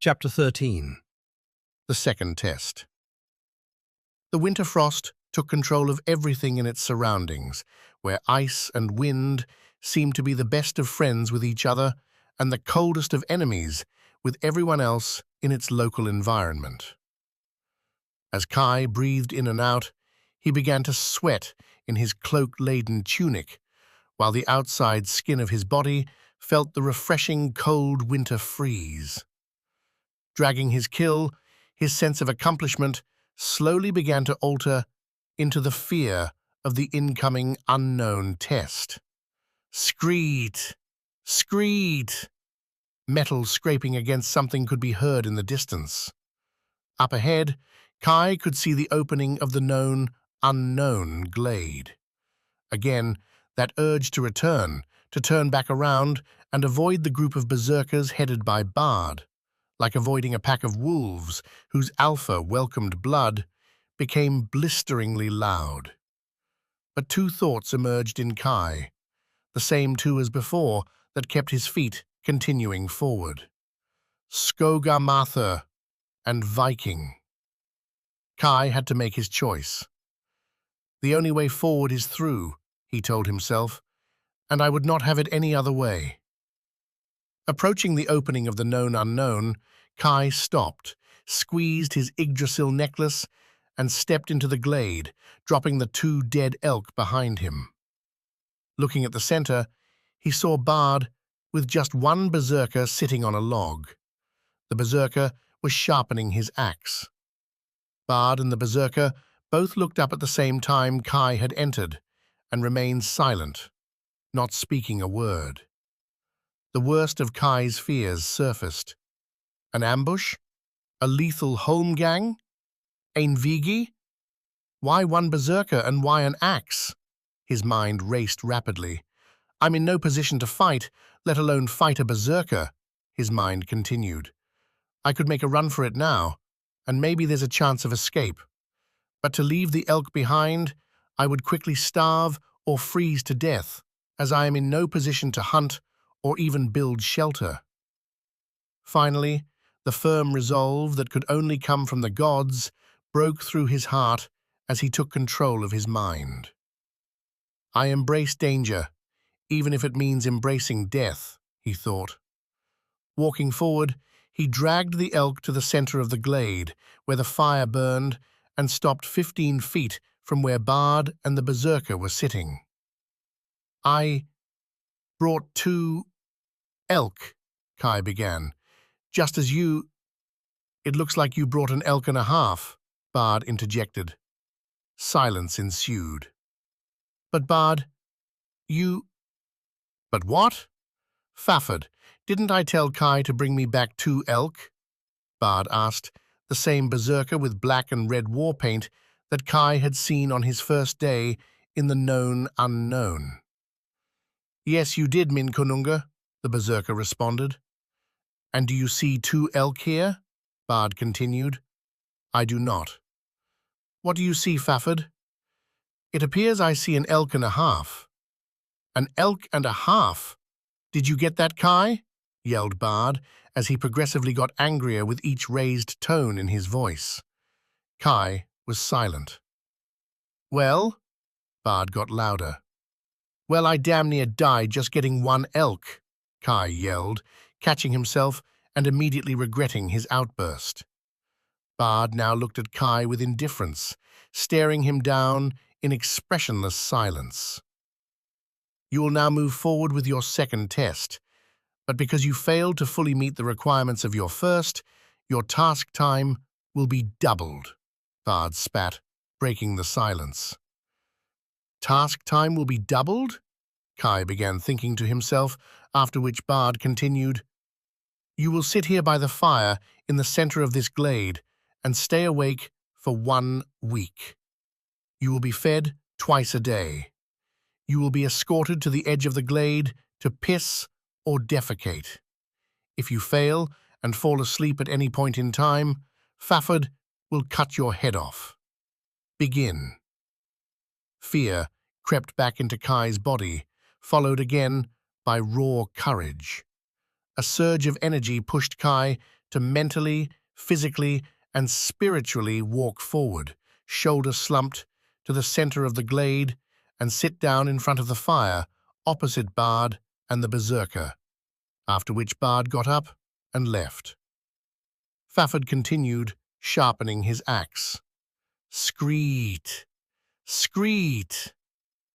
Chapter 13. The second test. The winter frost took control of everything in its surroundings, where ice and wind seemed to be the best of friends with each other and the coldest of enemies with everyone else in its local environment. As Kai breathed in and out, he began to sweat in his cloak-laden tunic, while the outside skin of his body felt the refreshing cold winter freeze. Dragging his kill, his sense of accomplishment slowly began to alter into the fear of the incoming unknown test. Screet! Screet! Metal scraping against something could be heard in the distance. Up ahead, Kai could see the opening of the known, unknown glade. Again, that urge to turn back around and avoid the group of berserkers headed by Bard, like avoiding a pack of wolves whose alpha welcomed blood, became blisteringly loud. But two thoughts emerged in Kai, the same two as before that kept his feet continuing forward. Skogamather and Viking. Kai had to make his choice. The only way forward is through, he told himself, and I would not have it any other way. Approaching the opening of the known unknown, Kai stopped, squeezed his Yggdrasil necklace, and stepped into the glade, dropping the two dead elk behind him. Looking at the center, he saw Bard with just one berserker sitting on a log. The berserker was sharpening his axe. Bard and the berserker both looked up at the same time Kai had entered and remained silent, not speaking a word. The worst of Kai's fears surfaced. An ambush? A lethal holmgang? Ein Vigi? Why one berserker and why an axe? His mind raced rapidly. I'm in no position to fight, let alone fight a berserker, his mind continued. I could make a run for it now, and maybe there's a chance of escape. But to leave the elk behind, I would quickly starve or freeze to death, as I am in no position to hunt or even build shelter. Finally, the firm resolve that could only come from the gods broke through his heart as he took control of his mind. I embrace danger, even if it means embracing death, he thought. Walking forward, he dragged the elk to the center of the glade, where the fire burned, and stopped 15 feet from where Bard and the berserker were sitting. I brought 2 elk, Kai began. Just as you... It looks like you brought an elk and a half, Bard interjected. Silence ensued. But Bard, you... But what? Fafford, didn't I tell Kai to bring me back 2 elk? Bard asked, the same berserker with black and red war paint that Kai had seen on his first day in the known unknown. Yes, you did, Min Konunga, the berserker responded. And do you see 2 elk here? Bard continued. I do not. What do you see, Fafford? It appears I see an elk and a half. An elk and a half? Did you get that, Kai? Yelled Bard, as he progressively got angrier with each raised tone in his voice. Kai was silent. Well? Bard got louder. Well, I damn near died just getting 1 elk, Kai yelled, catching himself and immediately regretting his outburst. Bard now looked at Kai with indifference, staring him down in expressionless silence. You will now move forward with your second test, but because you failed to fully meet the requirements of your first, your task time will be doubled, Bard spat, breaking the silence. Task time will be doubled? Kai began thinking to himself, after which Bard continued, You will sit here by the fire in the center of this glade and stay awake for 1 week. You will be fed twice a day. You will be escorted to the edge of the glade to piss or defecate. If you fail and fall asleep at any point in time, Fafford will cut your head off. Begin. Fear crept back into Kai's body, followed again by raw courage. A surge of energy pushed Kai to mentally, physically, and spiritually walk forward, shoulder slumped, to the center of the glade and sit down in front of the fire opposite Bard and the berserker, after which Bard got up and left. Fafford continued, sharpening his axe. Screet, screet,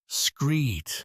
screet.